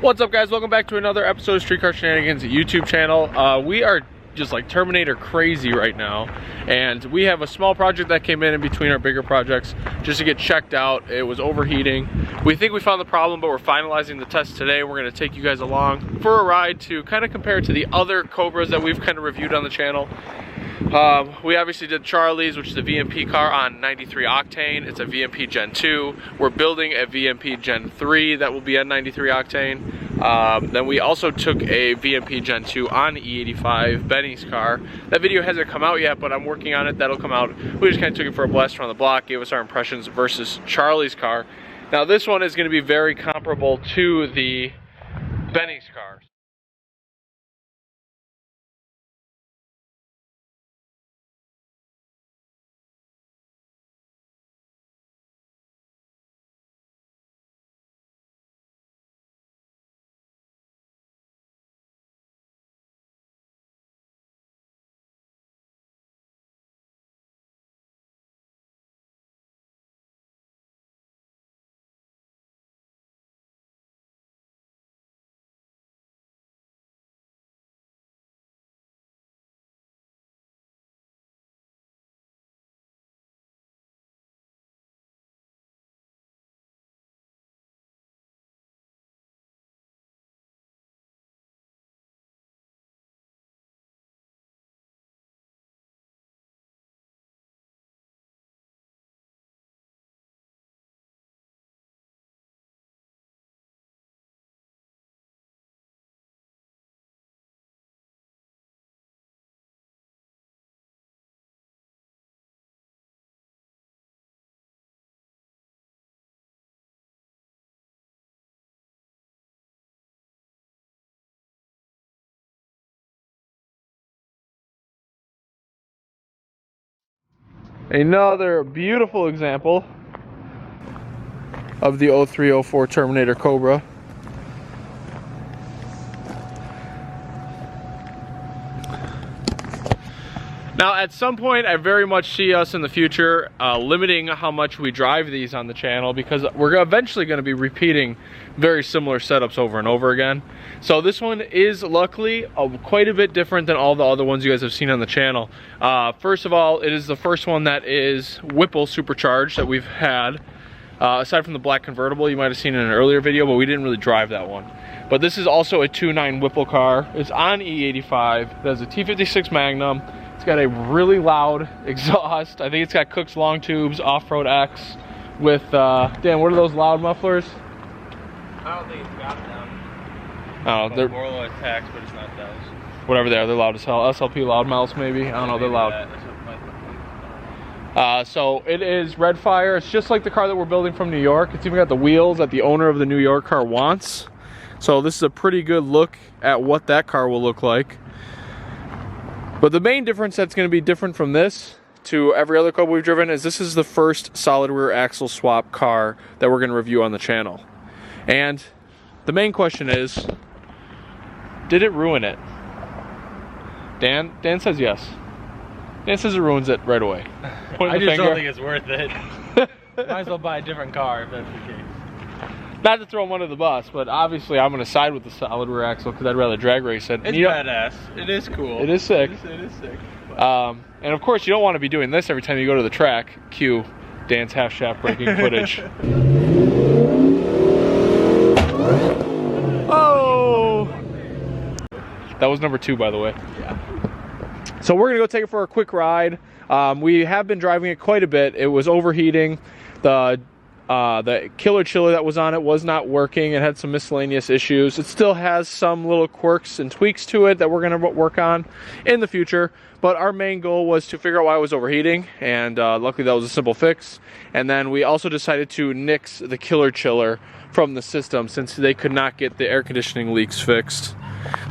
What's up, guys? Welcome back to another episode of Streetcar Shenanigans YouTube channel. We are just like Terminator crazy right now, and we have a small project that came in between our bigger projects just to get checked out. It was overheating. We think we found the problem, but we're finalizing the test today. We're going to take you guys along for a ride to kind of compare it to the other Cobras that we've kind of reviewed on the channel. We obviously did Charlie's, which is a VMP car on 93 octane. It's a VMP Gen 2. We're building a VMP Gen 3 that will be at 93 octane. Then we also took a VMP Gen 2 on E85, Benny's car. That video hasn't come out yet, but I'm working on it. That'll come out. We just kind of took it for a blast around the block, gave us our impressions versus Charlie's car. Now this one is going to be very comparable to the Benny's car. Another beautiful example of the 0304 Terminator Cobra. Now at some point I very much see us in the future limiting how much we drive these on the channel, because we're eventually going to be repeating very similar setups over and over again. So this one is luckily quite a bit different than all the other ones you guys have seen on the channel. First of all, it is the first one that is Whipple Supercharged that we've had. Aside from the black convertible you might have seen in an earlier video, but we didn't really drive that one. But this is also a 2.9 Whipple car. It's on E85. It has a T56 Magnum. It's got a really loud exhaust. I think it's got Cook's long tubes, Off-Road X with, Dan, what are those loud mufflers? I don't think it's got them. Oh, they're more or less tax, but it's not those. Whatever they are, they're loud as hell. SLP loudmouths maybe? I don't know, they're loud. So it is Redfire. It's just like the car that we're building from New York. It's even got the wheels that the owner of the New York car wants. So this is a pretty good look at what that car will look like. But the main difference that's going to be different from this to every other Cobra we've driven is this is the first solid rear axle swap car that we're going to review on the channel. And the main question is, did it ruin it? Dan says yes. Dan says it ruins it right away. I just don't think it's worth it. Might as well buy a different car if that's the case. Not to throw him under the bus, but obviously I'm going to side with the solid rear axle because I'd rather drag race it. It's badass. It is cool. It is sick. It is sick. And of course you don't want to be doing this every time you go to the track. Cue Dan's half shaft braking footage. Oh! That was number 2, by the way. Yeah. So we're going to go take it for a quick ride. We have been driving it quite a bit. It was overheating. The killer chiller that was on it was not working. It had some miscellaneous issues. It still has some little quirks and tweaks to it that we're going to work on in the future. But our main goal was to figure out why it was overheating, and luckily that was a simple fix. And then we also decided to nix the killer chiller from the system since they could not get the air conditioning leaks fixed.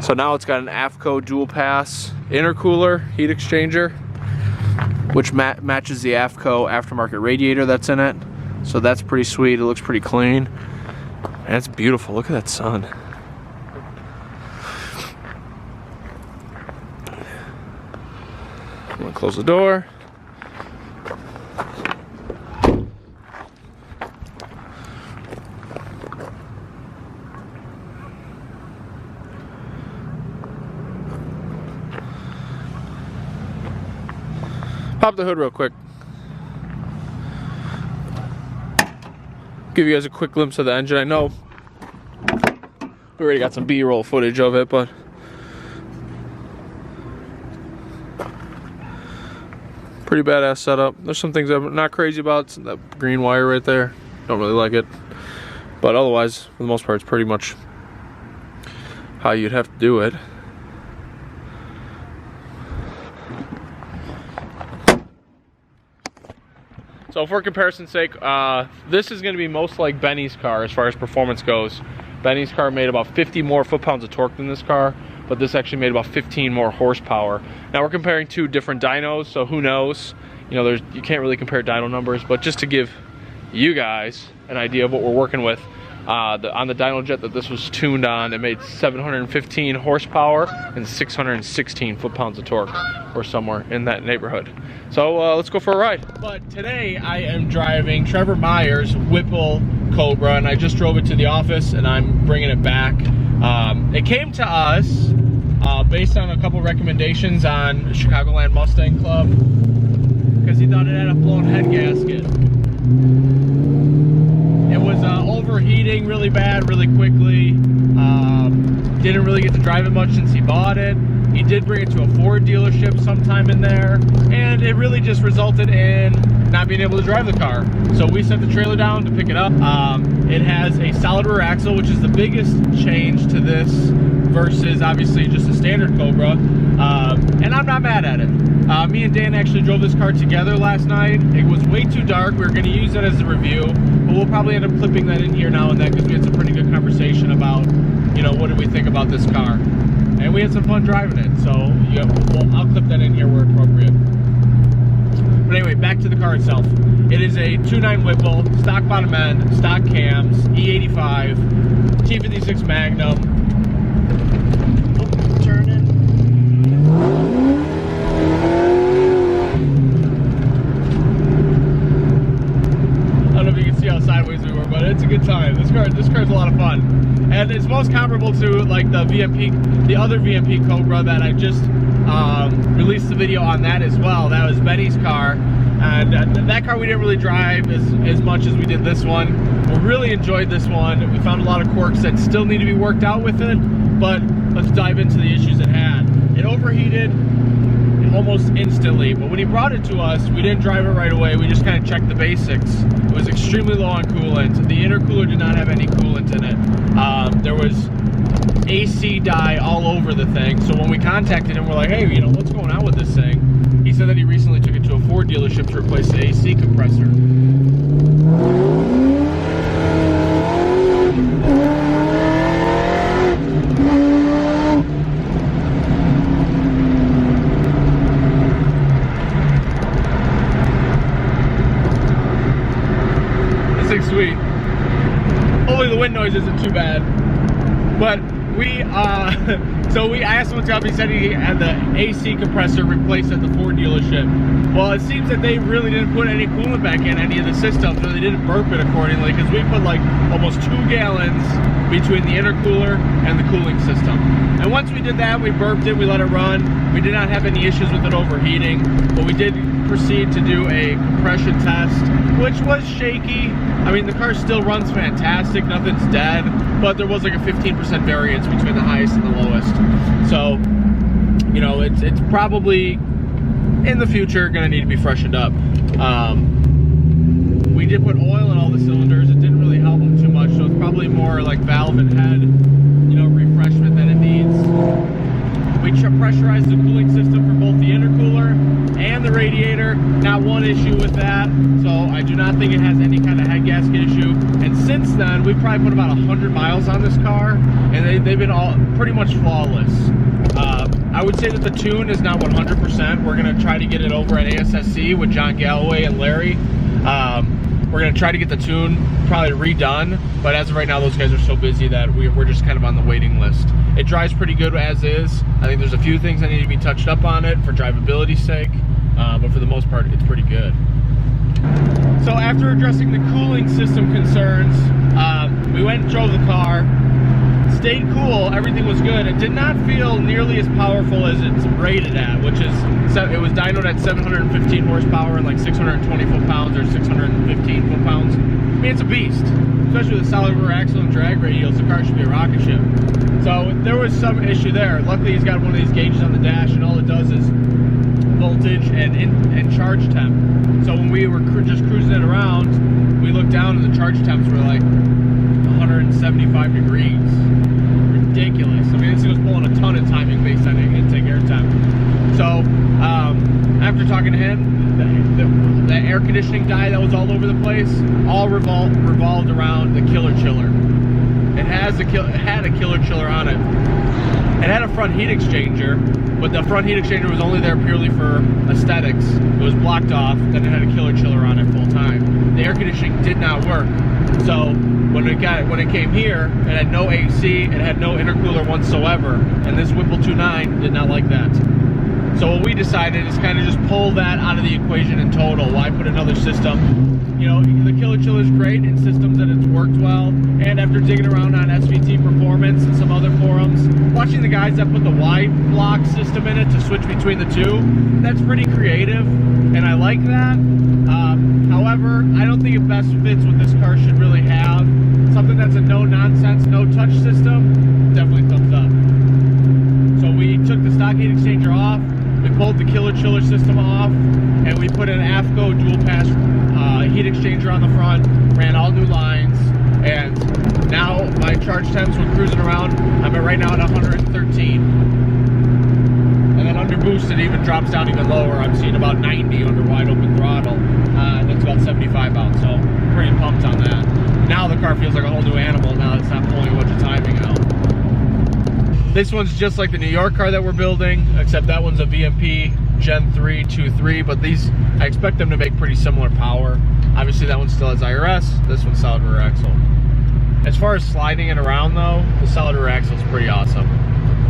So now it's got an AFCO dual pass intercooler heat exchanger, which matches the AFCO aftermarket radiator that's in it. So that's pretty sweet. It looks pretty clean. And it's beautiful. Look at that sun. I'm gonna close the door. Pop the hood real quick. Give you guys a quick glimpse of the engine. I know we already got some B-roll footage of it, but pretty badass setup. There's some things I'm not crazy about. It's that green wire right there. Don't really like it. But otherwise, for the most part, it's pretty much how you'd have to do it. So for comparison's sake, this is going to be most like Benny's car as far as performance goes. Benny's car made about 50 more foot-pounds of torque than this car, but this actually made about 15 more horsepower. Now we're comparing two different dynos, so who knows? You know, you can't really compare dyno numbers, but just to give you guys an idea of what we're working with, on the dyno jet that this was tuned on, it made 715 horsepower and 616 foot-pounds of torque, or somewhere in that neighborhood. So let's go for a ride. But today I am driving Trevor Meyer's Whipple Cobra, and I just drove it to the office and I'm bringing it back. It came to us based on a couple recommendations on Chicagoland Mustang Club, because he thought it had a blown head gasket. It was overheating really bad, really quickly. Didn't really get to drive it much since he bought it. He did bring it to a Ford dealership sometime in there, and it really just resulted in not being able to drive the car. So we sent the trailer down to pick it up. It has a solid rear axle, which is the biggest change to this versus obviously just a standard Cobra. And I'm not mad at it. Me and Dan actually drove this car together last night. It was way too dark. We were going to use it as a review, but we'll probably end up clipping that in here now and then, because we had some pretty good conversation about, you know, what did we think about this car. And we had some fun driving it, so yeah, I'll clip that in here where appropriate. But anyway, back to the car itself. It is a 2.9 Whipple, stock bottom end, stock cams, E85, T56 Magnum. Oh, turning. I don't know if you can see how sideways we were, but it's a good time. This car's a lot of fun. And it's most comparable to like the other VMP Cobra that I just released the video on that as well. That was Benny's car, and that car we didn't really drive as much as we did this one. We really enjoyed this one. We found a lot of quirks that still need to be worked out with it, but let's dive into the issues it had. It overheated almost instantly, but when he brought it to us, we didn't drive it right away. We just kind of checked the basics. It was extremely low on coolant. The intercooler did not have any coolant in it. There was AC dye all over the thing. So when we contacted him, we're like, hey, you know, what's going on with this thing? He said that he recently took it to a Ford dealership to replace the AC compressor. Sweet. Hopefully the wind noise isn't too bad. But we I asked him what's up. He said he had the AC compressor replaced at the Ford dealership. Well, it seems that they really didn't put any coolant back in any of the systems, or they didn't burp it accordingly, because we put like almost 2 gallons between the intercooler and the cooling system. And once we did that, we burped it, we let it run. We did not have any issues with it overheating, but we did proceed to do a compression test, which was shaky. I mean, the car still runs fantastic, nothing's dead, but there was like a 15% variance between the highest and the lowest. So, you know, it's probably in the future gonna need to be freshened up. We did put oil in all the cylinders. It didn't really help them too much, so it's probably more like valve and head, you know, refreshment than it needs. We pressurized the cooling system for both the intercooler and the radiator. Not one issue with that, so I do not think it has any kind of head gasket issue. And since then, we've probably put about 100 miles on this car, and they've been all pretty much flawless. I would say that the tune is not 100%. We're going to try to get it over at ASSC with John Galloway and Larry. We're going to try to get the tune probably redone, but as of right now, those guys are so busy that we're just kind of on the waiting list. It drives pretty good as is. I think there's a few things that need to be touched up on it for drivability's sake, but for the most part, it's pretty good. So after addressing the cooling system concerns, we went and drove the car. stayed cool, everything was good. It did not feel nearly as powerful as it's rated at, which is, it was dynoed at 715 horsepower and like 620 foot-pounds or 615 foot-pounds. I mean, it's a beast. Especially with a solid rear axle and drag radials, the car should be a rocket ship. So there was some issue there. Luckily, he's got one of these gauges on the dash, and all it does is voltage and charge temp. So when we were just cruising it around, we looked down and the charge temps were like 175 degrees. Ridiculous. I mean, this thing was pulling a ton of timing based on intake air temp. So after talking to him, the air conditioning die that was all over the place all revolved around the killer chiller. It had a killer chiller on it. It had a front heat exchanger, but the front heat exchanger was only there purely for aesthetics. It was blocked off, then it had a killer chiller on it full time. The air conditioning did not work. So when it came here, it had no AC, it had no intercooler whatsoever, and this Whipple 2.9 did not like that. So what we decided is kind of just pull that out of the equation in total. Why put another system? You know, the killer chiller is great in systems that it's worked well, and after digging around on SVT Performance and some other forums, watching the guys that put the Y block system in it to switch between the two, that's pretty creative, and I like that. However, I don't think it best fits what this car should really have. Something that's a no-nonsense, no-touch system, definitely thumbs up. So we took the stock heat exchanger off, we pulled the killer chiller system off, and we put an AFCO dual-pass heat exchanger on the front, ran all new lines, and now my charge temps when cruising around, I'm right now at 113. And then under boost, it even drops down even lower. I'm seeing about 90 under wide open throttle. That's about 75 out, so pretty pumped on that. Now the car feels like a whole new animal now that it's not pulling a bunch of timing out. This one's just like the New York car that we're building, except that one's a VMP Gen 3 2.3, but these, I expect them to make pretty similar power. Obviously that one still has IRS, this one's solid rear axle. As far as sliding it around though, the solid rear axle is pretty awesome.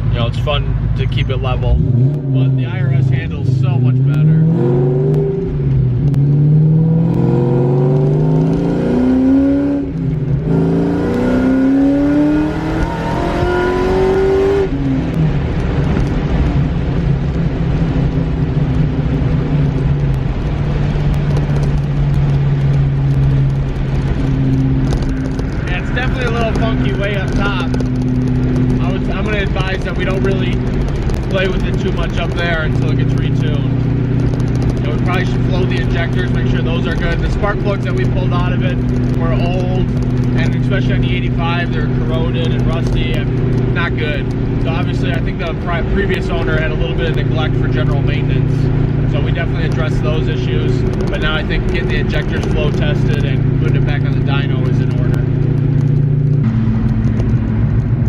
You know, it's fun to keep it level, but the IRS handles so much better. Definitely a little funky way up top. I'm going to advise that we don't really play with it too much up there until it gets retuned. You know, we probably should flow the injectors, make sure those are good. The spark plugs that we pulled out of it were old, and especially on the 85, they're corroded and rusty and not good. So obviously I think the previous owner had a little bit of neglect for general maintenance. So we definitely addressed those issues, but now I think getting the injectors flow tested and putting it back on the dyno is in order.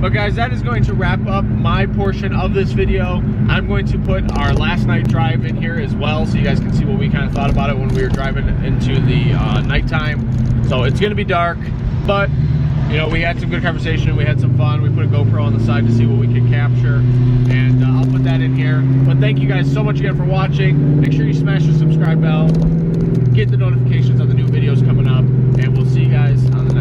But guys, that is going to wrap up my portion of this video. I'm going to put our last night drive in here as well, so you guys can see what we kind of thought about it when we were driving into the nighttime. So it's going to be dark, but you know, we had some good conversation, we had some fun. We put a GoPro on the side to see what we could capture, and I'll put that in here. But thank you guys so much again for watching. Make sure you smash the subscribe bell, get the notifications on the new videos coming up, and we'll see you guys on the